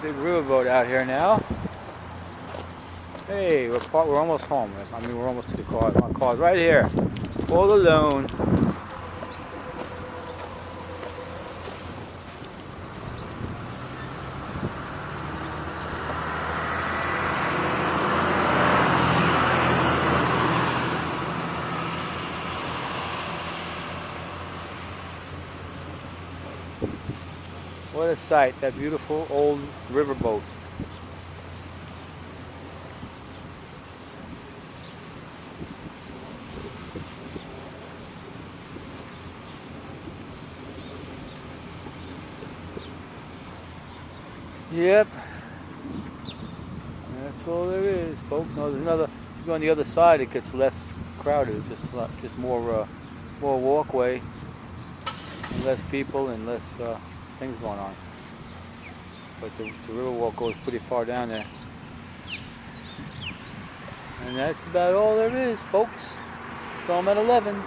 Big riverboat out here now. Hey, we're almost home. I mean, we're almost to the car. My car's right here, all alone. What a sight, that beautiful old riverboat. Yep, that's all there is, folks. No, there's another. If you go on the other side, it gets less crowded. It's just more walkway, and less people, and less things going on. But the river walk goes pretty far down there, and that's about all there is, folks. So I'm at 11.